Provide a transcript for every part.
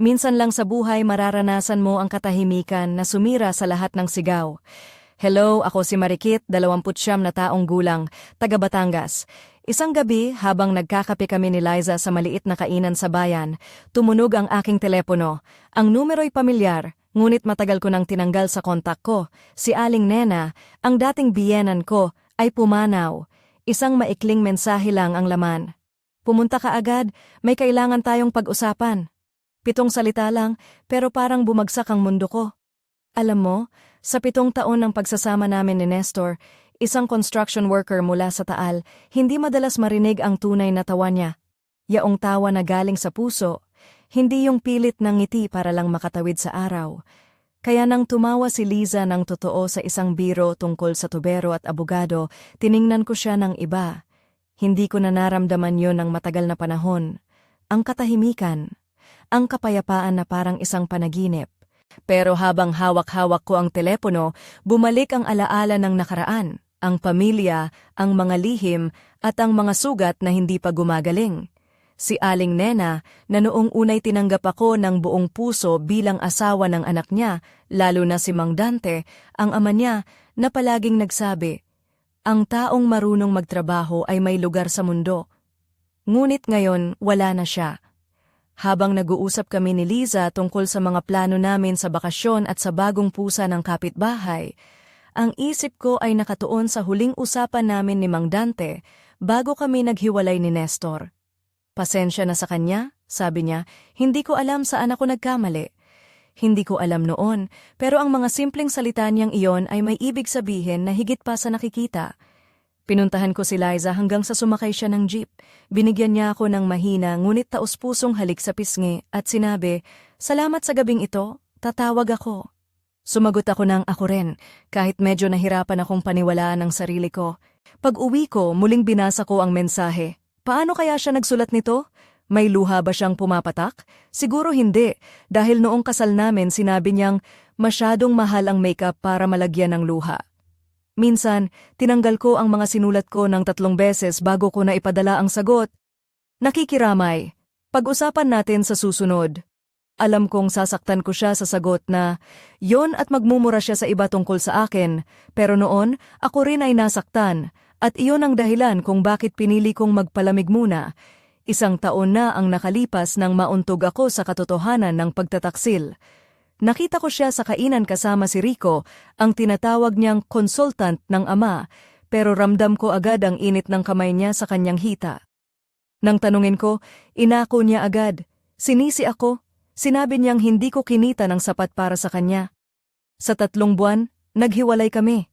Minsan lang sa buhay mararanasan mo ang katahimikan na sumira sa lahat ng sigaw. Hello, ako si Marikit, 29 na taong gulang, taga Batangas. Isang gabi, habang nagkakape kami ni Liza sa maliit na kainan sa bayan, tumunog ang aking telepono. Ang numero'y pamilyar, ngunit matagal ko nang tinanggal sa kontak ko. Si Aling Nena, ang dating biyenan ko, ay pumanaw. Isang maikling mensahe lang ang laman. Pumunta ka agad, may kailangan tayong pag-usapan. 7 salita lang, pero parang bumagsak ang mundo ko. Alam mo, sa 7 taon ng pagsasama namin ni Nestor, isang construction worker mula sa Taal, hindi madalas marinig ang tunay na tawa niya. Yaong tawa na galing sa puso, hindi yung pilit ng ngiti para lang makatawid sa araw. Kaya nang tumawa si Liza ng totoo sa isang biro tungkol sa tubero at abogado, tiningnan ko siya ng iba. Hindi ko na naramdaman yon ng matagal na panahon. Ang katahimikan, ang kapayapaan na parang isang panaginip. Pero habang hawak-hawak ko ang telepono, bumalik ang alaala ng nakaraan, ang pamilya, ang mga lihim, at ang mga sugat na hindi pa gumagaling. Si Aling Nena, na noong unay tinanggap ako ng buong puso bilang asawa ng anak niya, lalo na si Mang Dante, ang ama niya, na palaging nagsabi, ang taong marunong magtrabaho ay may lugar sa mundo. Ngunit ngayon, wala na siya. Habang nag-uusap kami ni Liza tungkol sa mga plano namin sa bakasyon at sa bagong pusa ng kapitbahay, ang isip ko ay nakatuon sa huling usapan namin ni Mang Dante bago kami naghiwalay ni Nestor. Pasensya na sa kanya, sabi niya, hindi ko alam saan ako nagkamali. Hindi ko alam noon, pero ang mga simpleng salita niyang iyon ay may ibig sabihin na higit pa sa nakikita. Pinuntahan ko si Liza hanggang sa sumakay siya ng jeep. Binigyan niya ako ng mahina ngunit taos-pusong halik sa pisngi at sinabi, salamat sa gabing ito, tatawag ako. Sumagot ako ng ako rin, kahit medyo nahirapan akong paniwalaan ang sarili ko. Pag-uwi ko, muling binasa ko ang mensahe. Paano kaya siya nagsulat nito? May luha ba siyang pumapatak? Siguro hindi, dahil noong kasal namin sinabi niyang masyadong mahal ang makeup para malagyan ng luha. Minsan, tinanggal ko ang mga sinulat ko ng 3 beses bago ko na ipadala ang sagot. Nakikiramay. Pag-usapan natin sa susunod. Alam kong sasaktan ko siya sa sagot na, yon at magmumura siya sa iba tungkol sa akin, pero noon, ako rin ay nasaktan, at iyon ang dahilan kung bakit pinili kong magpalamig muna. 1 taon na ang nakalipas nang mauntog ako sa katotohanan ng pagtataksil. Nakita ko siya sa kainan kasama si Rico, ang tinatawag niyang consultant ng ama, pero ramdam ko agad ang init ng kamay niya sa kanyang hita. Nang tanungin ko, inako niya agad. Sinisi ako. Sinabi niyang hindi ko kinita ng sapat para sa kanya. Sa 3 buwan, naghiwalay kami.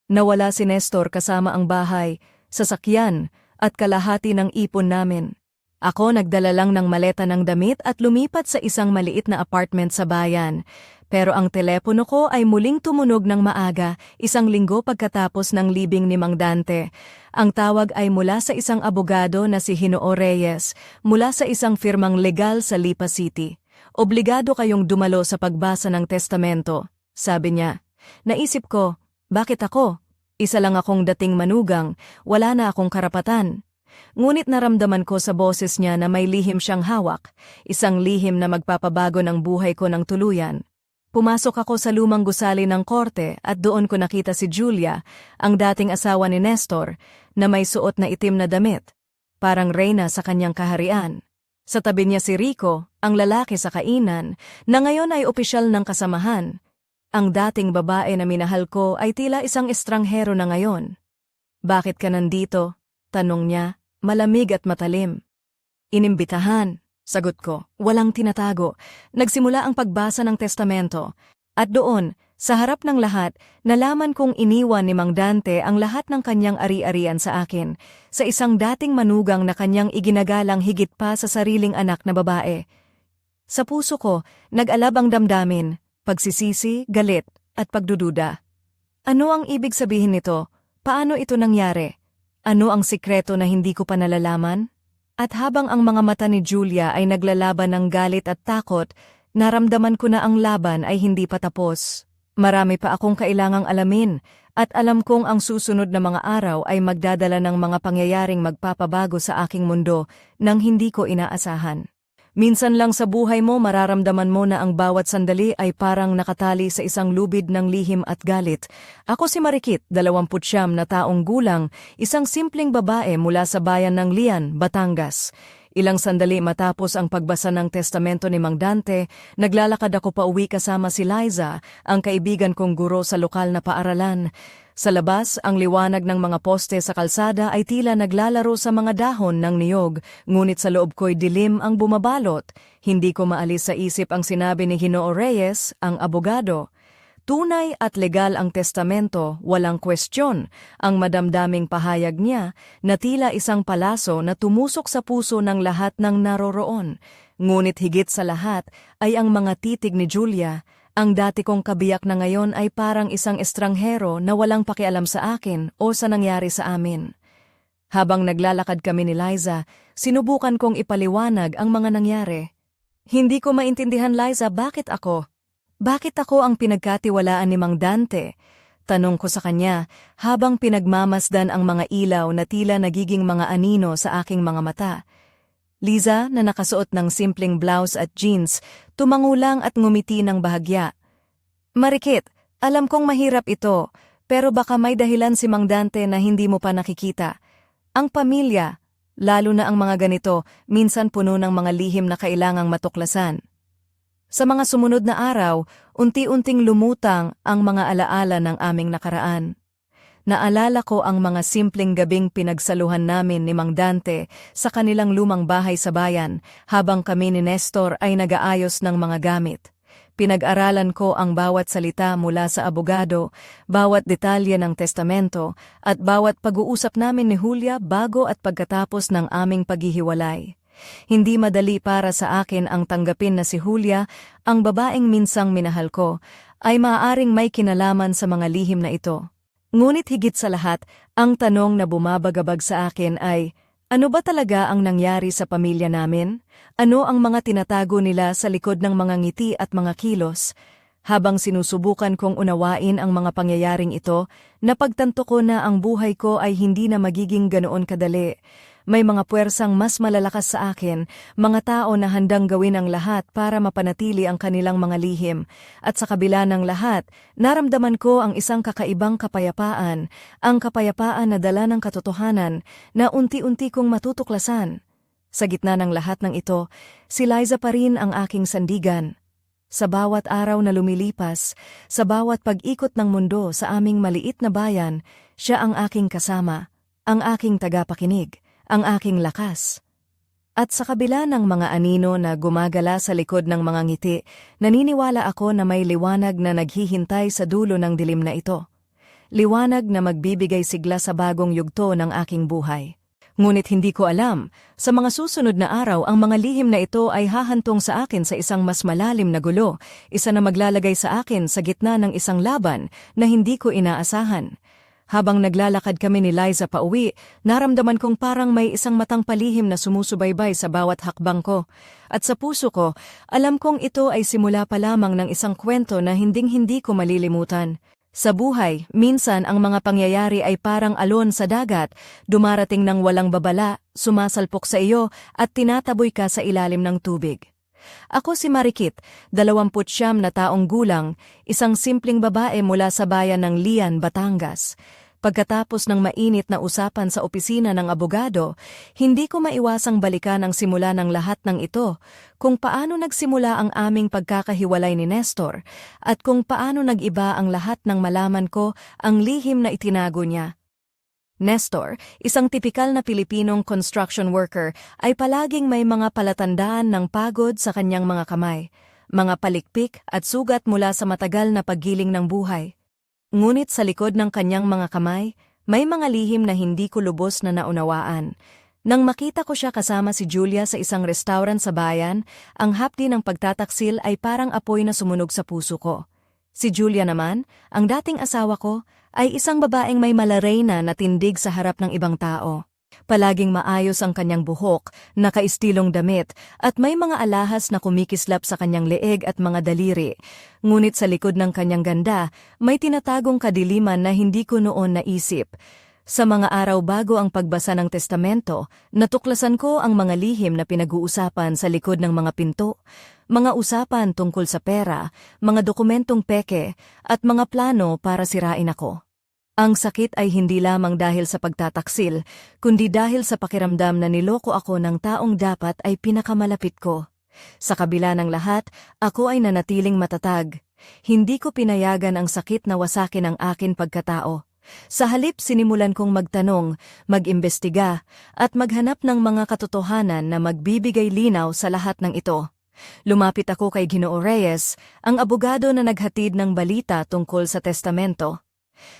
Nawala si Nestor kasama ang bahay, sasakyan, at kalahati ng ipon namin. Ako nagdala lang ng maleta ng damit at lumipat sa isang maliit na apartment sa bayan. Pero ang telepono ko ay muling tumunog ng maaga, 1 linggo pagkatapos ng libing ni Mang Dante. Ang tawag ay mula sa isang abogado na si Hinoo Reyes, mula sa isang firmang legal sa Lipa City. Obligado kayong dumalo sa pagbasa ng testamento, sabi niya. Naisip ko, bakit ako? Isa lang akong dating manugang, wala na akong karapatan. Ngunit naramdaman ko sa boses niya na may lihim siyang hawak, isang lihim na magpapabago ng buhay ko ng tuluyan. Pumasok ako sa lumang gusali ng korte at doon ko nakita si Julia, ang dating asawa ni Nestor, na may suot na itim na damit, parang reyna sa kanyang kaharian. Sa tabi niya si Rico, ang lalaki sa kainan, na ngayon ay opisyal ng kasamahan. Ang dating babae na minahal ko ay tila isang estranghero na ngayon. Bakit ka nandito? Tanong niya, malamig at matalim. Inimbitahan, sagot ko, walang tinatago. Nagsimula ang pagbasa ng testamento. At doon, sa harap ng lahat, nalaman kong iniwan ni Mang Dante ang lahat ng kanyang ari-arian sa akin, sa isang dating manugang na kanyang iginagalang higit pa sa sariling anak na babae. Sa puso ko, nag-alab ang damdamin, pagsisisi, galit, at pagdududa. Ano ang ibig sabihin nito? Paano ito nangyari? Ano ang sikreto na hindi ko pa nalalaman? At habang ang mga mata ni Julia ay naglalaban ng galit at takot, naramdaman ko na ang laban ay hindi pa tapos. Marami pa akong kailangang alamin, at alam kong ang susunod na mga araw ay magdadala ng mga pangyayaring magpapabago sa aking mundo nang hindi ko inaasahan. Minsan lang sa buhay mo mararamdaman mo na ang bawat sandali ay parang nakatali sa isang lubid ng lihim at galit. Ako si Marikit, 29 na taong gulang, isang simpleng babae mula sa bayan ng Lian, Batangas. Ilang sandali matapos ang pagbasa ng testamento ni Mang Dante, naglalakad ako pauwi kasama si Liza, ang kaibigan kong guro sa lokal na paaralan. Sa labas, ang liwanag ng mga poste sa kalsada ay tila naglalaro sa mga dahon ng niyog, ngunit sa loob ko'y dilim ang bumabalot. Hindi ko maalis sa isip ang sinabi ni Ginoo Reyes, ang abogado. Tunay at legal ang testamento, walang kwestiyon. Ang madamdaming pahayag niya na tila isang palaso na tumusok sa puso ng lahat ng naroroon. Ngunit higit sa lahat ay ang mga titig ni Julia. Ang dati kong kabiyak na ngayon ay parang isang estranghero na walang pakialam sa akin o sa nangyari sa amin. Habang naglalakad kami ni Liza, sinubukan kong ipaliwanag ang mga nangyari. Hindi ko maintindihan, Liza, bakit ako? Bakit ako ang pinagkatiwalaan ni Mang Dante? Tanong ko sa kanya habang pinagmamasdan ang mga ilaw na tila nagiging mga anino sa aking mga mata. Liza, na nakasuot ng simpleng blouse at jeans, tumangulang at ngumiti ng bahagya. Marikit, alam kong mahirap ito, pero baka may dahilan si Mang Dante na hindi mo pa nakikita. Ang pamilya, lalo na ang mga ganito, minsan puno ng mga lihim na kailangang matuklasan. Sa mga sumunod na araw, unti-unting lumutang ang mga alaala ng aming nakaraan. Naalala ko ang mga simpleng gabing pinagsaluhan namin ni Mang Dante sa kanilang lumang bahay sa bayan habang kami ni Nestor ay nag-aayos ng mga gamit. Pinag-aralan ko ang bawat salita mula sa abogado, bawat detalye ng testamento, at bawat pag-uusap namin ni Julia bago at pagkatapos ng aming paghihiwalay. Hindi madali para sa akin ang tanggapin na si Julia, ang babaeng minsang minahal ko, ay maaaring may kinalaman sa mga lihim na ito. Ngunit higit sa lahat, ang tanong na bumabagabag sa akin ay, ano ba talaga ang nangyari sa pamilya namin? Ano ang mga tinatago nila sa likod ng mga ngiti at mga kilos? Habang sinusubukan kong unawain ang mga pangyayaring ito, napagtanto ko na ang buhay ko ay hindi na magiging ganoon kadali. May mga puwersang mas malalakas sa akin, mga tao na handang gawin ang lahat para mapanatili ang kanilang mga lihim. At sa kabila ng lahat, naramdaman ko ang isang kakaibang kapayapaan, ang kapayapaan na dala ng katotohanan na unti-unti kong matutuklasan. Sa gitna ng lahat ng ito, si Liza pa rin ang aking sandigan. Sa bawat araw na lumilipas, sa bawat pag-ikot ng mundo sa aming maliit na bayan, siya ang aking kasama, ang aking tagapakinig, ang aking lakas. At sa kabila ng mga anino na gumagala sa likod ng mga ngiti, naniniwala ako na may liwanag na naghihintay sa dulo ng dilim na ito. Liwanag na magbibigay sigla sa bagong yugto ng aking buhay. Ngunit hindi ko alam, sa mga susunod na araw ang mga lihim na ito ay hahantong sa akin sa isang mas malalim na gulo, isa na maglalagay sa akin sa gitna ng isang laban na hindi ko inaasahan. Habang naglalakad kami ni Liza pauwi, naramdaman kong parang may isang matang palihim na sumusubaybay sa bawat hakbang ko. At sa puso ko, alam kong ito ay simula pa lamang ng isang kwento na hinding-hindi ko malilimutan. Sa buhay, minsan ang mga pangyayari ay parang alon sa dagat, dumarating ng walang babala, sumasalpok sa iyo at tinataboy ka sa ilalim ng tubig. Ako si Marikit, 29 na taong gulang, isang simpleng babae mula sa bayan ng Lian, Batangas. Pagkatapos ng mainit na usapan sa opisina ng abogado, hindi ko maiwasang balikan ang simula ng lahat ng ito, kung paano nagsimula ang aming pagkakahiwalay ni Nestor, at kung paano nag-iba ang lahat ng malaman ko ang lihim na itinago niya. Nestor, isang tipikal na Pilipinong construction worker, ay palaging may mga palatandaan ng pagod sa kanyang mga kamay, mga palikpik at sugat mula sa matagal na paggiling ng buhay. Ngunit sa likod ng kanyang mga kamay, may mga lihim na hindi ko lubos na naunawaan. Nang makita ko siya kasama si Julia sa isang restaurant sa bayan, ang hapdi ng pagtataksil ay parang apoy na sumunog sa puso ko. Si Julia naman, ang dating asawa ko, ay isang babaeng may malareyna na tindig sa harap ng ibang tao. Palaging maayos ang kanyang buhok, nakaistilong damit, at may mga alahas na kumikislap sa kanyang leeg at mga daliri. Ngunit sa likod ng kanyang ganda, may tinatagong kadiliman na hindi ko noon naisip. Sa mga araw bago ang pagbasa ng testamento, natuklasan ko ang mga lihim na pinag-uusapan sa likod ng mga pinto, mga usapan tungkol sa pera, mga dokumentong peke, at mga plano para sirain ako. Ang sakit ay hindi lamang dahil sa pagtataksil, kundi dahil sa pakiramdam na niloko ako ng taong dapat ay pinakamalapit ko. Sa kabila ng lahat, ako ay nanatiling matatag. Hindi ko pinayagan ang sakit na wasakin ang akin pagkatao. Sa halip sinimulan kong magtanong, mag-imbestiga, at maghanap ng mga katotohanan na magbibigay linaw sa lahat ng ito. Lumapit ako kay Ginoo Reyes, ang abogado na naghatid ng balita tungkol sa testamento.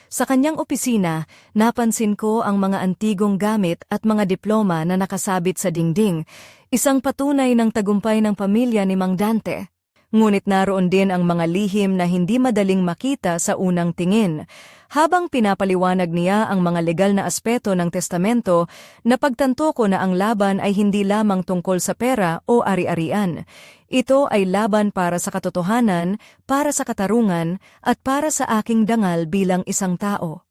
Sa kanyang opisina, napansin ko ang mga antigong gamit at mga diploma na nakasabit sa dingding, isang patunay ng tagumpay ng pamilya ni Mang Dante. Ngunit naroon din ang mga lihim na hindi madaling makita sa unang tingin. Habang pinapaliwanag niya ang mga legal na aspeto ng testamento, napagtanto ko na ang laban ay hindi lamang tungkol sa pera o ari-arian. Ito ay laban para sa katotohanan, para sa katarungan, at para sa aking dangal bilang isang tao.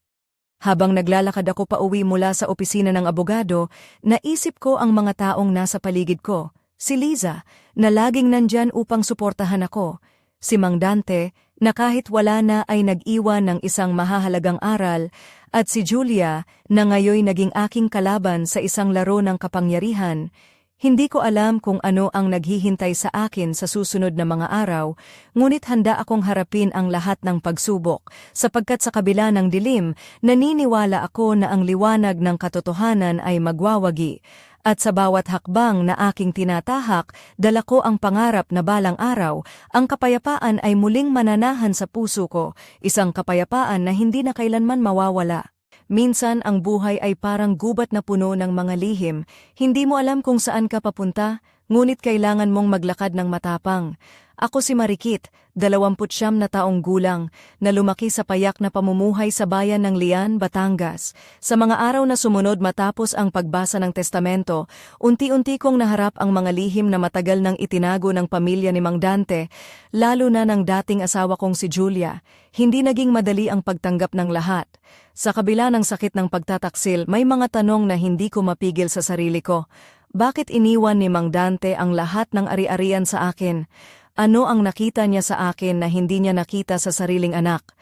Habang naglalakad ako pauwi mula sa opisina ng abogado, naisip ko ang mga taong nasa paligid ko. Si Liza, na laging nandyan upang suportahan ako. Si Mang Dante, na kahit wala na ay nag-iwan ng isang mahahalagang aral. At si Julia, na ngayoy naging aking kalaban sa isang laro ng kapangyarihan. Hindi ko alam kung ano ang naghihintay sa akin sa susunod na mga araw, ngunit handa akong harapin ang lahat ng pagsubok, sapagkat sa kabila ng dilim, naniniwala ako na ang liwanag ng katotohanan ay magwawagi. At sa bawat hakbang na aking tinatahak, dala ko ang pangarap na balang araw, ang kapayapaan ay muling mananahan sa puso ko, isang kapayapaan na hindi na kailanman mawawala. Minsan ang buhay ay parang gubat na puno ng mga lihim, hindi mo alam kung saan ka papunta, ngunit kailangan mong maglakad ng matapang. Ako si Marikit, 29 na taong gulang, na lumaki sa payak na pamumuhay sa bayan ng Lian, Batangas. Sa mga araw na sumunod matapos ang pagbasa ng testamento, unti-unti kong naharap ang mga lihim na matagal nang itinago ng pamilya ni Mang Dante, lalo na ng dating asawa kong si Julia. Hindi naging madali ang pagtanggap ng lahat. Sa kabila ng sakit ng pagtataksil, may mga tanong na hindi ko mapigil sa sarili ko. Bakit iniwan ni Mang Dante ang lahat ng ari-arian sa akin? Ano ang nakita niya sa akin na hindi niya nakita sa sariling anak?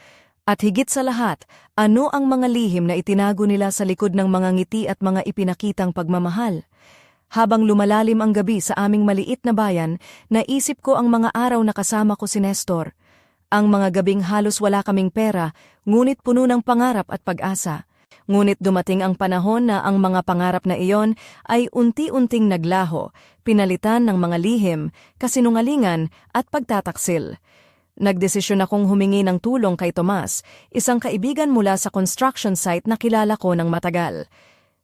At higit sa lahat, ano ang mga lihim na itinago nila sa likod ng mga ngiti at mga ipinakitang pagmamahal? Habang lumalalim ang gabi sa aming maliit na bayan, naisip ko ang mga araw na kasama ko si Nestor. Ang mga gabing halos wala kaming pera, ngunit puno ng pangarap at pag-asa. Ngunit dumating ang panahon na ang mga pangarap na iyon ay unti-unting naglaho, pinalitan ng mga lihim, kasinungalingan at pagtataksil. Nagdesisyon akong humingi ng tulong kay Tomas, isang kaibigan mula sa construction site na kilala ko ng matagal.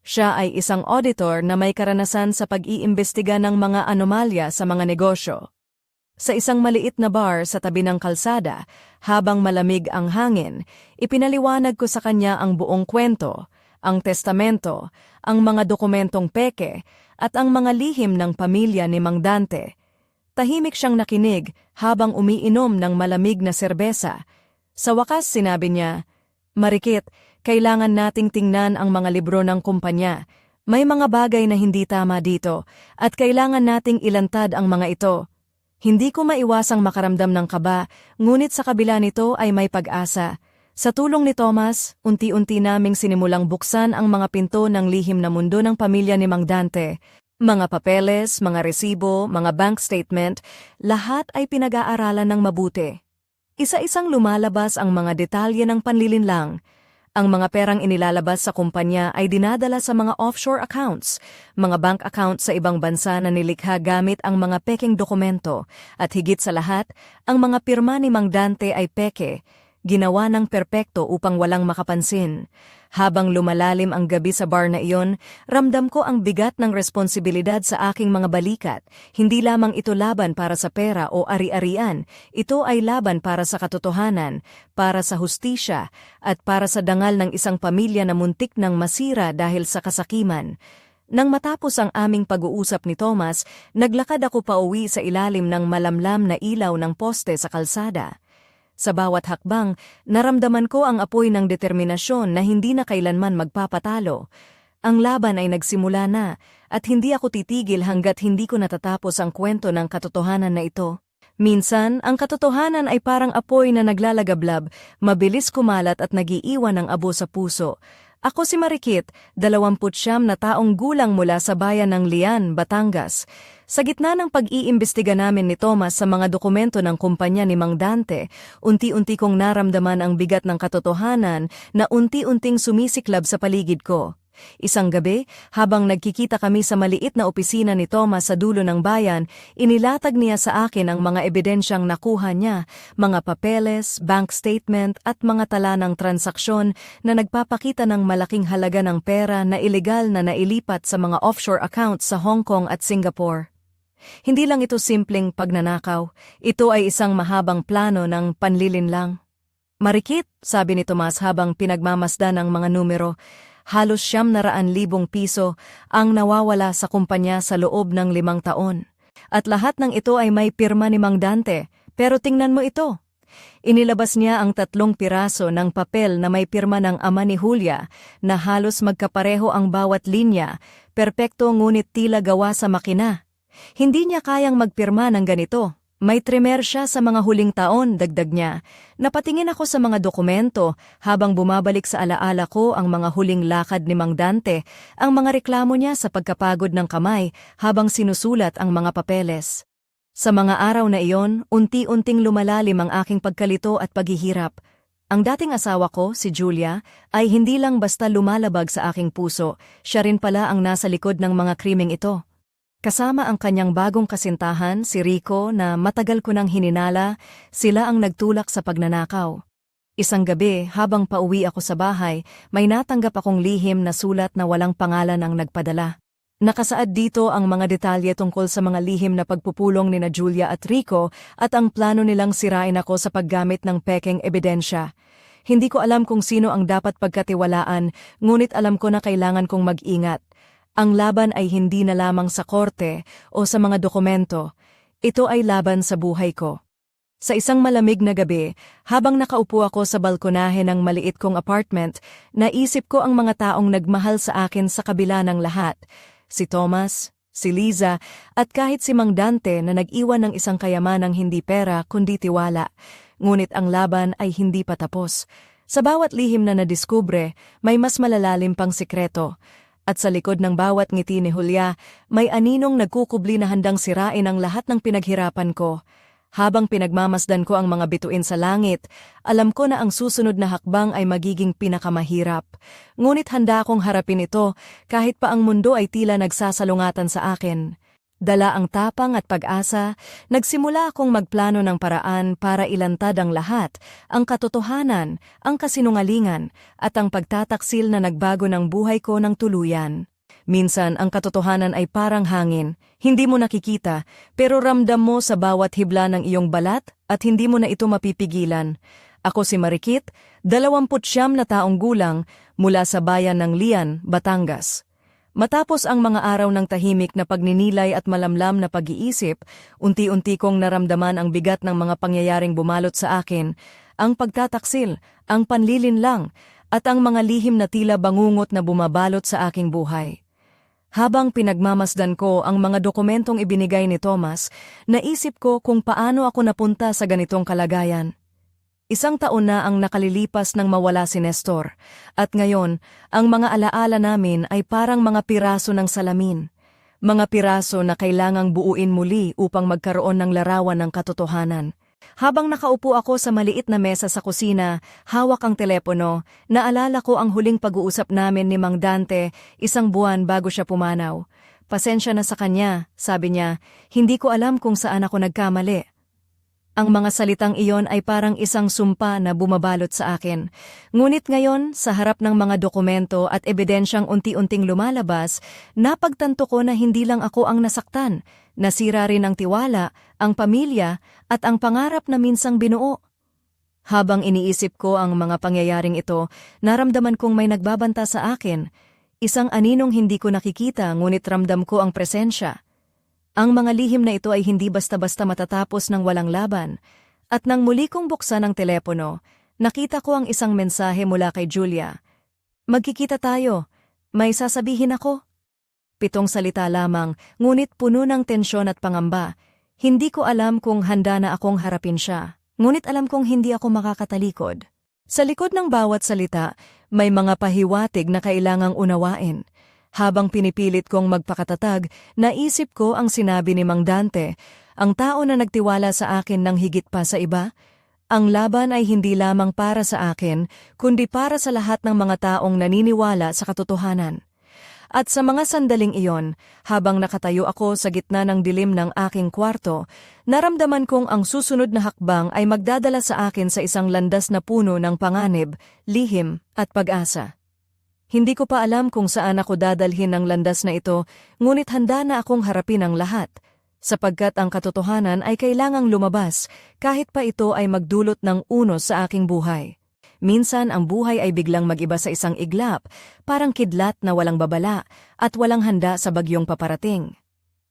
Siya ay isang auditor na may karanasan sa pag-iimbestiga ng mga anomalya sa mga negosyo. Sa isang maliit na bar sa tabi ng kalsada, habang malamig ang hangin, ipinaliwanag ko sa kanya ang buong kwento, ang testamento, ang mga dokumentong peke, at ang mga lihim ng pamilya ni Mang Dante. Tahimik siyang nakinig habang umiinom ng malamig na serbesa. Sa wakas sinabi niya, "Marikit, kailangan nating tingnan ang mga libro ng kumpanya. May mga bagay na hindi tama dito, at kailangan nating ilantad ang mga ito." Hindi ko maiwasang makaramdam ng kaba, ngunit sa kabila nito ay may pag-asa. Sa tulong ni Thomas, unti-unti naming sinimulang buksan ang mga pinto ng lihim na mundo ng pamilya ni Mang Dante. Mga papeles, mga resibo, mga bank statement, lahat ay pinag-aaralan ng mabuti. Isa-isang lumalabas ang mga detalye ng panlilinlang. Ang mga perang inilalabas sa kumpanya ay dinadala sa mga offshore accounts, mga bank accounts sa ibang bansa na nilikha gamit ang mga pekeng dokumento, at higit sa lahat, ang mga pirma ni Mang Dante ay peke, ginawa ng perpekto upang walang makapansin. Habang lumalalim ang gabi sa bar na iyon, ramdam ko ang bigat ng responsibilidad sa aking mga balikat. Hindi lamang ito laban para sa pera o ari-arian, ito ay laban para sa katotohanan, para sa hustisya, at para sa dangal ng isang pamilya na muntik ng masira dahil sa kasakiman. Nang matapos ang aming pag-uusap ni Thomas, naglakad ako pauwi sa ilalim ng malamlam na ilaw ng poste sa kalsada. Sa bawat hakbang, naramdaman ko ang apoy ng determinasyon na hindi na kailanman magpapatalo. Ang laban ay nagsimula na, at hindi ako titigil hanggat hindi ko natatapos ang kwento ng katotohanan na ito. Minsan, ang katotohanan ay parang apoy na naglalagablab, mabilis kumalat at nagiiwan ng abo sa puso. Ako si Marikit, 29 na taong gulang mula sa bayan ng Lian, Batangas. Sa gitna ng pag-iimbestiga namin ni Thomas sa mga dokumento ng kumpanya ni Mang Dante, unti-unti kong naramdaman ang bigat ng katotohanan na unti-unting sumisiklab sa paligid ko. Isang gabi, habang nagkikita kami sa maliit na opisina ni Thomas sa dulo ng bayan, inilatag niya sa akin ang mga ebidensyang nakuha niya, mga papeles, bank statement at mga tala ng transaksyon na nagpapakita ng malaking halaga ng pera na ilegal na nailipat sa mga offshore accounts sa Hong Kong at Singapore. Hindi lang ito simpleng pagnanakaw, ito ay isang mahabang plano ng panlilinlang. Marikit, sabi ni Tomas habang pinagmamasdan ang mga numero, halos 700,000 piso ang nawawala sa kumpanya sa loob ng 5 taon. At lahat ng ito ay may pirma ni Mang Dante, pero tingnan mo ito. Inilabas niya ang 3 piraso ng papel na may pirma ng ama ni Julia na halos magkapareho ang bawat linya, perpekto ngunit tila gawa sa makina. Hindi niya kayang magpirma ng ganito. May trimer siya sa mga huling taon, dagdag niya. Napatingin ako sa mga dokumento habang bumabalik sa alaala ko ang mga huling lakad ni Mang Dante, ang mga reklamo niya sa pagkapagod ng kamay habang sinusulat ang mga papeles. Sa mga araw na iyon, unti-unting lumalalim ang aking pagkalito at paghihirap. Ang dating asawa ko, si Julia, ay hindi lang basta lumalabag sa aking puso, siya rin pala ang nasa likod ng mga krimeng ito. Kasama ang kanyang bagong kasintahan, si Rico, na matagal ko nang hininala, sila ang nagtulak sa pagnanakaw. Isang gabi, habang pauwi ako sa bahay, may natanggap akong lihim na sulat na walang pangalan ang nagpadala. Nakasaad dito ang mga detalye tungkol sa mga lihim na pagpupulong ni na Julia at Rico at ang plano nilang sirain ako sa paggamit ng pekeng ebidensya. Hindi ko alam kung sino ang dapat pagkatiwalaan, ngunit alam ko na kailangan kong mag-ingat. Ang laban ay hindi na lamang sa korte o sa mga dokumento. Ito ay laban sa buhay ko. Sa isang malamig na gabi, habang nakaupo ako sa balkonahe ng maliit kong apartment, naisip ko ang mga taong nagmahal sa akin sa kabila ng lahat. Si Thomas, si Liza, at kahit si Mang Dante na nag-iwan ng isang kayamanang hindi pera kundi tiwala. Ngunit ang laban ay hindi pa tapos. Sa bawat lihim na nadiskubre, may mas malalalim pang sikreto. At sa likod ng bawat ngiti ni Julia, may aninong nagkukubli na handang sirain ang lahat ng pinaghirapan ko. Habang pinagmamasdan ko ang mga bituin sa langit, alam ko na ang susunod na hakbang ay magiging pinakamahirap. Ngunit handa akong harapin ito kahit pa ang mundo ay tila nagsasalungatan sa akin. Dala ang tapang at pag-asa, nagsimula akong magplano ng paraan para ilantad ang lahat, ang katotohanan, ang kasinungalingan, at ang pagtataksil na nagbago ng buhay ko ng tuluyan. Minsan ang katotohanan ay parang hangin, hindi mo nakikita, pero ramdam mo sa bawat hibla ng iyong balat at hindi mo na ito mapipigilan. Ako si Marikit, 29 na taong gulang, mula sa bayan ng Lian, Batangas. Matapos ang mga araw ng tahimik na pagninilay at malamlam na pag-iisip, unti-unti kong naramdaman ang bigat ng mga pangyayaring bumalot sa akin, ang pagtataksil, ang panlilinlang, at ang mga lihim na tila bangungot na bumabalot sa aking buhay. Habang pinagmamasdan ko ang mga dokumentong ibinigay ni Thomas, naisip ko kung paano ako napunta sa ganitong kalagayan. 1 taon na ang nakalilipas nang mawala si Nestor, at ngayon, ang mga alaala namin ay parang mga piraso ng salamin. Mga piraso na kailangang buuin muli upang magkaroon ng larawan ng katotohanan. Habang nakaupo ako sa maliit na mesa sa kusina, hawak ang telepono, naalala ko ang huling pag-uusap namin ni Mang Dante 1 buwan bago siya pumanaw. Pasensya na sa kanya, sabi niya, hindi ko alam kung saan ako nagkamali. Ang mga salitang iyon ay parang isang sumpa na bumabalot sa akin. Ngunit ngayon, sa harap ng mga dokumento at ebidensyang unti-unting lumalabas, napagtanto ko na hindi lang ako ang nasaktan. Nasira rin ang tiwala, ang pamilya, at ang pangarap na minsang binuo. Habang iniisip ko ang mga pangyayaring ito, naramdaman kong may nagbabanta sa akin. Isang aninong hindi ko nakikita ngunit ramdam ko ang presensya. Ang mga lihim na ito ay hindi basta-basta matatapos ng walang laban. At nang muli kong buksan ang telepono, nakita ko ang isang mensahe mula kay Julia. Magkikita tayo. May sasabihin ako. 7 salita lamang, ngunit puno ng tensyon at pangamba. Hindi ko alam kung handa na akong harapin siya. Ngunit alam kong hindi ako makakatalikod. Sa likod ng bawat salita, may mga pahiwatig na kailangang unawain. Habang pinipilit kong magpakatatag, naisip ko ang sinabi ni Mang Dante, ang tao na nagtiwala sa akin ng higit pa sa iba. Ang laban ay hindi lamang para sa akin, kundi para sa lahat ng mga taong naniniwala sa katotohanan. At sa mga sandaling iyon, habang nakatayo ako sa gitna ng dilim ng aking kwarto, naramdaman kong ang susunod na hakbang ay magdadala sa akin sa isang landas na puno ng panganib, lihim at pag-asa. Hindi ko pa alam kung saan ako dadalhin ng landas na ito, ngunit handa na akong harapin ang lahat, sapagkat ang katotohanan ay kailangang lumabas kahit pa ito ay magdulot ng unos sa aking buhay. Minsan ang buhay ay biglang mag-iba sa isang iglap, parang kidlat na walang babala at walang handa sa bagyong paparating.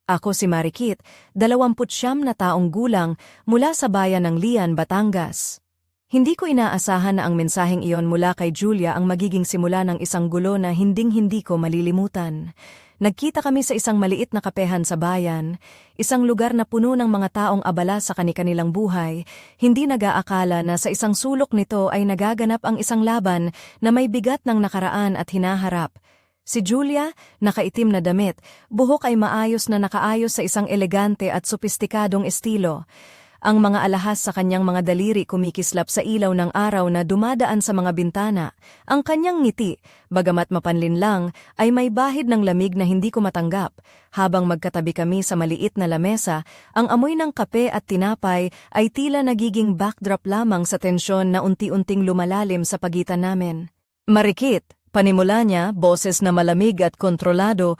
Ako si Marikit, 29 na taong gulang mula sa bayan ng Lian, Batangas. Hindi ko inaasahan na ang mensaheng iyon mula kay Julia ang magiging simula ng isang gulo na hinding-hindi ko malilimutan. Nagkita kami sa isang maliit na kapehan sa bayan, isang lugar na puno ng mga taong abala sa kani-kanilang buhay, hindi nag-aakala na sa isang sulok nito ay nagaganap ang isang laban na may bigat ng nakaraan at hinaharap. Si Julia, nakaitim na damit, buhok ay maayos na nakaayos sa isang elegante at sopistikadong estilo. Ang mga alahas sa kanyang mga daliri kumikislap sa ilaw ng araw na dumadaan sa mga bintana. Ang kanyang ngiti, bagamat mapanlin lang, ay may bahid ng lamig na hindi ko matanggap. Habang magkatabi kami sa maliit na lamesa, ang amoy ng kape at tinapay ay tila nagiging backdrop lamang sa tensyon na unti-unting lumalalim sa pagitan namin. Marikit, panimula niya, boses na malamig at kontrolado.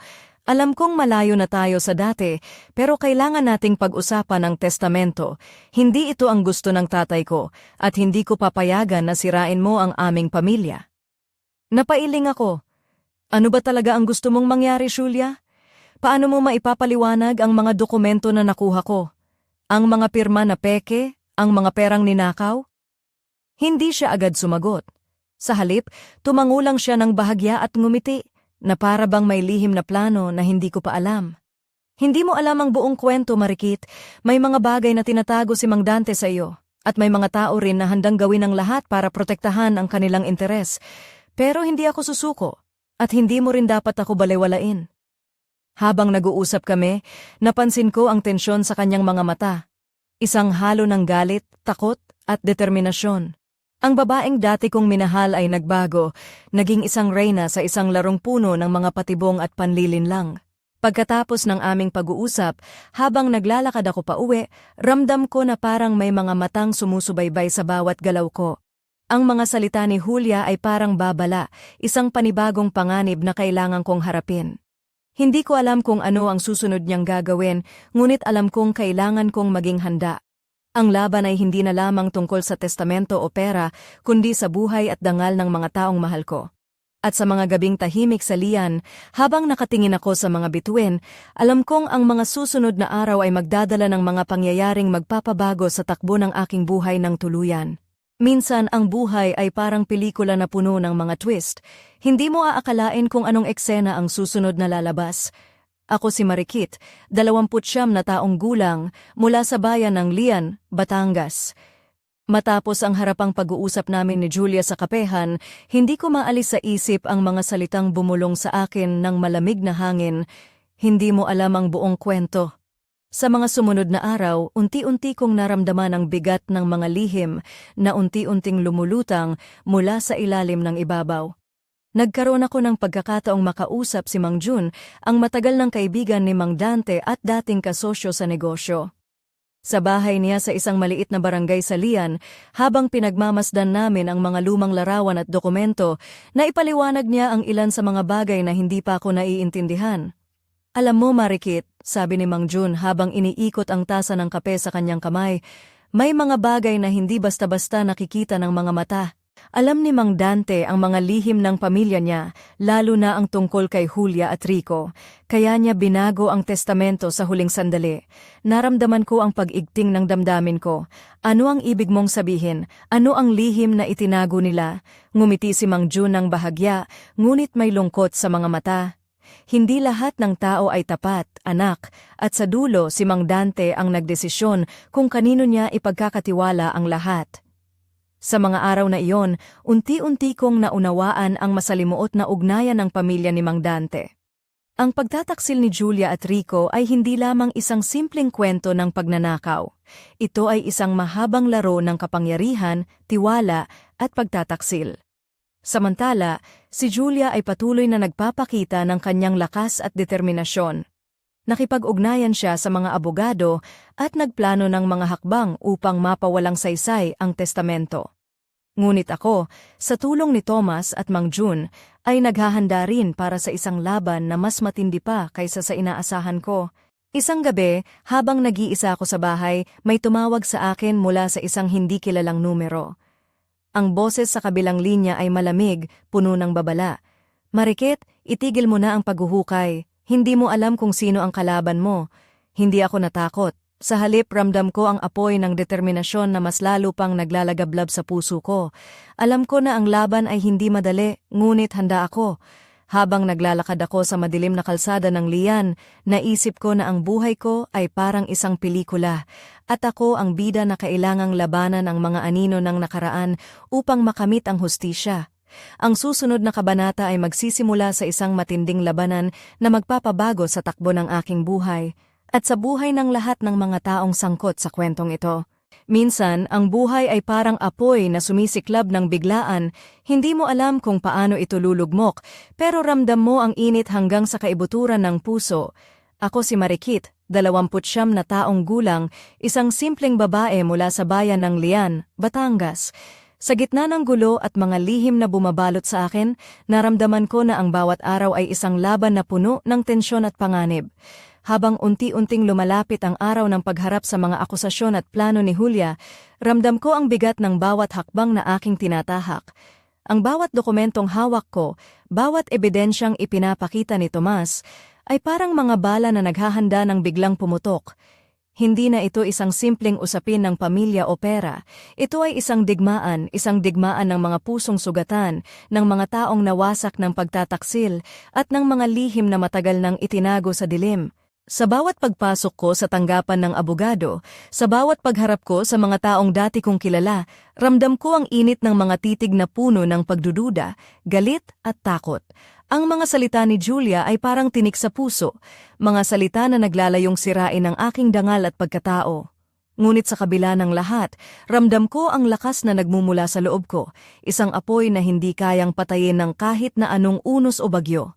Alam kong malayo na tayo sa dati, pero kailangan nating pag-usapan ang testamento. Hindi ito ang gusto ng tatay ko, at hindi ko papayagan na sirain mo ang aming pamilya. Napailing ako. Ano ba talaga ang gusto mong mangyari, Julia? Paano mo maipapaliwanag ang mga dokumento na nakuha ko? Ang mga pirma na peke? Ang mga perang ninakaw? Hindi siya agad sumagot. Sa halip, tumangulang siya ng bahagya at ngumiti, na para bang may lihim na plano na hindi ko pa alam. Hindi mo alam ang buong kwento, Marikit. May mga bagay na tinatago si Mang Dante sa iyo, at may mga tao rin na handang gawin ang lahat para protektahan ang kanilang interes. Pero hindi ako susuko, at hindi mo rin dapat ako balewalain. Habang nag-uusap kami, napansin ko ang tensyon sa kanyang mga mata. Isang halo ng galit, takot, at determinasyon. Ang babaeng dati kong minahal ay nagbago, naging isang reyna sa isang larong puno ng mga patibong at panlilinlang. Pagkatapos ng aming pag-uusap, habang naglalakad ako pauwi, ramdam ko na parang may mga matang sumusubaybay sa bawat galaw ko. Ang mga salita ni Julia ay parang babala, isang panibagong panganib na kailangan kong harapin. Hindi ko alam kung ano ang susunod niyang gagawin, ngunit alam kong kailangan kong maging handa. Ang laban ay hindi na lamang tungkol sa testamento o pera, kundi sa buhay at dangal ng mga taong mahal ko. At sa mga gabing tahimik sa Lian, habang nakatingin ako sa mga bituin, alam kong ang mga susunod na araw ay magdadala ng mga pangyayaring magpapabago sa takbo ng aking buhay ng tuluyan. Minsan ang buhay ay parang pelikula na puno ng mga twist. Hindi mo aakalain kung anong eksena ang susunod na lalabas. Ako si Marikit, 29 na taong gulang, mula sa bayan ng Lian, Batangas. Matapos ang harapang pag-uusap namin ni Julia sa kapehan, hindi ko maalis sa isip ang mga salitang bumulong sa akin ng malamig na hangin. Hindi mo alam ang buong kwento. Sa mga sumunod na araw, unti-unti kong naramdaman ang bigat ng mga lihim na unti-unting lumulutang mula sa ilalim ng ibabaw. Nagkaroon ako ng pagkakataong makausap si Mang Jun, ang matagal ng kaibigan ni Mang Dante at dating kasosyo sa negosyo. Sa bahay niya sa isang maliit na barangay sa Lian, habang pinagmamasdan namin ang mga lumang larawan at dokumento, naipaliwanag niya ang ilan sa mga bagay na hindi pa ako naiintindihan. Alam mo, Marikit, sabi ni Mang Jun habang iniikot ang tasa ng kape sa kanyang kamay, may mga bagay na hindi basta-basta nakikita ng mga mata. Alam ni Mang Dante ang mga lihim ng pamilya niya, lalo na ang tungkol kay Julia at Rico, kaya niya binago ang testamento sa huling sandali. Naramdaman ko ang pag-igting ng damdamin ko. Ano ang ibig mong sabihin? Ano ang lihim na itinago nila? Ngumiti si Mang Jun ng bahagya, ngunit may lungkot sa mga mata. Hindi lahat ng tao ay tapat, anak, at sa dulo si Mang Dante ang nagdesisyon kung kanino niya ipagkakatiwala ang lahat. Sa mga araw na iyon, unti-unti kong naunawaan ang masalimuot na ugnayan ng pamilya ni Mang Dante. Ang pagtataksil ni Julia at Rico ay hindi lamang isang simpleng kwento ng pagnanakaw. Ito ay isang mahabang laro ng kapangyarihan, tiwala, at pagtataksil. Samantala, si Julia ay patuloy na nagpapakita ng kanyang lakas at determinasyon. Nakipag-ugnayan siya sa mga abogado at nagplano ng mga hakbang upang mapawalang saysay ang testamento. Ngunit ako, sa tulong ni Thomas at Mang Jun, ay naghahanda rin para sa isang laban na mas matindi pa kaysa sa inaasahan ko. Isang gabi, habang nag-iisa ako sa bahay, may tumawag sa akin mula sa isang hindi kilalang numero. Ang boses sa kabilang linya ay malamig, puno ng babala. "Marikit, itigil mo na ang paghuhukay. Hindi mo alam kung sino ang kalaban mo." Hindi ako natakot. Sa halip, ramdam ko ang apoy ng determinasyon na mas lalo pang naglalagablab sa puso ko. Alam ko na ang laban ay hindi madali, ngunit handa ako. Habang naglalakad ako sa madilim na kalsada ng Lian, naisip ko na ang buhay ko ay parang isang pelikula, at ako ang bida na kailangang labanan ang mga anino ng nakaraan upang makamit ang hustisya. Ang susunod na kabanata ay magsisimula sa isang matinding labanan na magpapabago sa takbo ng aking buhay at sa buhay ng lahat ng mga taong sangkot sa kwentong ito. Minsan, ang buhay ay parang apoy na sumisiklab ng biglaan, hindi mo alam kung paano ito lulugmok, pero ramdam mo ang init hanggang sa kaibuturan ng puso. Ako si Marikit, 29 na taong gulang, isang simpleng babae mula sa bayan ng Lian, Batangas. Sa gitna ng gulo at mga lihim na bumabalot sa akin, naramdaman ko na ang bawat araw ay isang laban na puno ng tensyon at panganib. Habang unti-unting lumalapit ang araw ng pagharap sa mga akusasyon at plano ni Julia, ramdam ko ang bigat ng bawat hakbang na aking tinatahak. Ang bawat dokumentong hawak ko, bawat ebidensyang ipinapakita ni Tomas, ay parang mga bala na naghahanda ng biglang pumutok. Hindi na ito isang simpleng usapin ng pamilya o pera. Ito ay isang digmaan ng mga pusong sugatan, ng mga taong nawasak ng pagtataksil, at ng mga lihim na matagal nang itinago sa dilim. Sa bawat pagpasok ko sa tanggapan ng abogado, sa bawat pagharap ko sa mga taong dati kong kilala, ramdam ko ang init ng mga titig na puno ng pagdududa, galit at takot. Ang mga salita ni Julia ay parang tinik sa puso, mga salita na naglalayong sirain ang aking dangal at pagkatao. Ngunit sa kabila ng lahat, ramdam ko ang lakas na nagmumula sa loob ko, isang apoy na hindi kayang patayin ng kahit na anong unos o bagyo.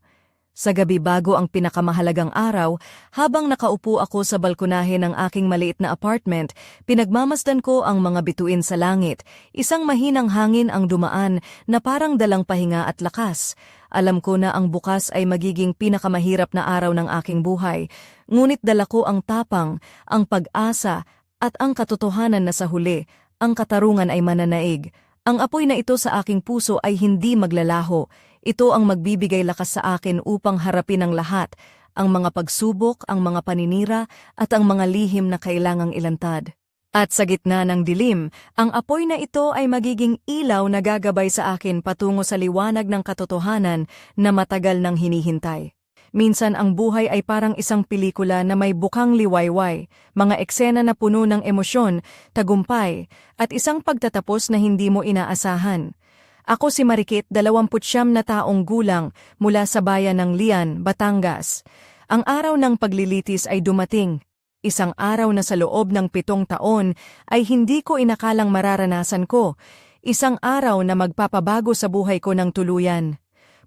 Sa gabi bago ang pinakamahalagang araw, habang nakaupo ako sa balkonahe ng aking maliit na apartment, pinagmamasdan ko ang mga bituin sa langit, isang mahinang hangin ang dumaan na parang dalang pahinga at lakas. Alam ko na ang bukas ay magiging pinakamahirap na araw ng aking buhay, ngunit dala ko ang tapang, ang pag-asa, at ang katotohanan na sa huli, ang katarungan ay mananaig. Ang apoy na ito sa aking puso ay hindi maglalaho. Ito ang magbibigay lakas sa akin upang harapin ang lahat, ang mga pagsubok, ang mga paninira, at ang mga lihim na kailangang ilantad. At sa gitna ng dilim, ang apoy na ito ay magiging ilaw na gagabay sa akin patungo sa liwanag ng katotohanan na matagal nang hinihintay. Minsan ang buhay ay parang isang pelikula na may bukang liwayway, mga eksena na puno ng emosyon, tagumpay, at isang pagtatapos na hindi mo inaasahan. Ako si Marikit, 29 na taong gulang mula sa bayan ng Lian, Batangas. Ang araw ng paglilitis ay dumating. Isang araw na sa loob ng 7 taon ay hindi ko inakalang mararanasan ko. Isang araw na magpapabago sa buhay ko ng tuluyan.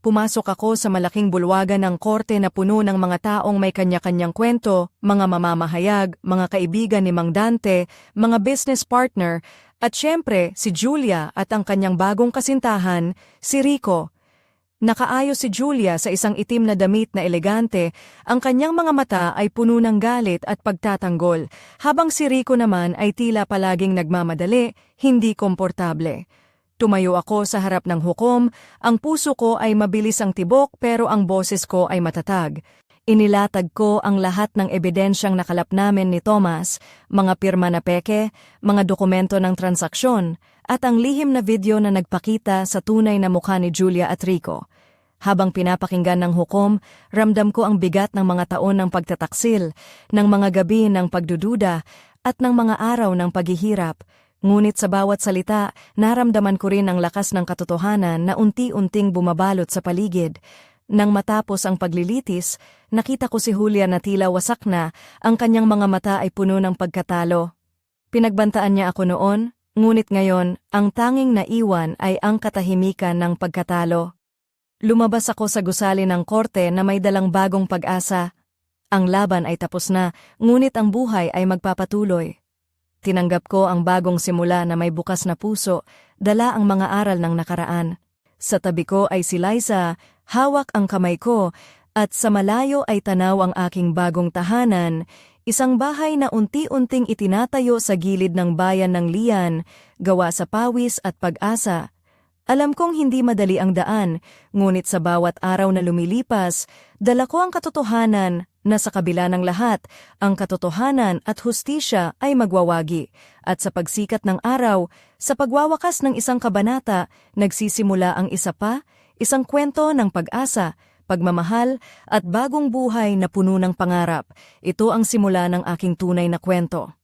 Pumasok ako sa malaking bulwagan ng korte na puno ng mga taong may kanya-kanyang kwento, mga mamamahayag, mga kaibigan ni Mang Dante, mga business partner, at syempre si Julia at ang kanyang bagong kasintahan, si Rico. Nakaayos si Julia sa isang itim na damit na elegante, ang kanyang mga mata ay puno ng galit at pagtatanggol, habang si Rico naman ay tila palaging nagmamadali, hindi komportable. Tumayo ako sa harap ng hukom, ang puso ko ay mabilis ang tibok pero ang boses ko ay matatag. Inilatag ko ang lahat ng ebidensyang nakalap namin ni Thomas, mga pirma na peke, mga dokumento ng transaksyon, at ang lihim na video na nagpakita sa tunay na mukha ni Julia at Rico. Habang pinapakinggan ng hukom, ramdam ko ang bigat ng mga taon ng pagtataksil, ng mga gabi ng pagdududa, at ng mga araw ng paghihirap. Ngunit sa bawat salita, naramdaman ko rin ang lakas ng katotohanan na unti-unting bumabalot sa paligid. Nang matapos ang paglilitis, nakita ko si Julia na tila wasak na, ang kanyang mga mata ay puno ng pagkatalo. Pinagbantaan niya ako noon, ngunit ngayon, ang tanging naiwan ay ang katahimikan ng pagkatalo. Lumabas ako sa gusali ng korte na may dalang bagong pag-asa. Ang laban ay tapos na, ngunit ang buhay ay magpapatuloy. Tinanggap ko ang bagong simula na may bukas na puso, dala ang mga aral ng nakaraan. Sa tabi ko ay si Liza, hawak ang kamay ko, at sa malayo ay tanaw ang aking bagong tahanan, isang bahay na unti-unting itinatayo sa gilid ng bayan ng Lian, gawa sa pawis at pag-asa. Alam kong hindi madali ang daan, ngunit sa bawat araw na lumilipas, dala ko ang katotohanan na sa kabila ng lahat, ang katotohanan at hustisya ay magwawagi. At sa pagsikat ng araw, sa pagwawakas ng isang kabanata, nagsisimula ang isa pa, isang kwento ng pag-asa, pagmamahal at bagong buhay na puno ng pangarap. Ito ang simula ng aking tunay na kwento.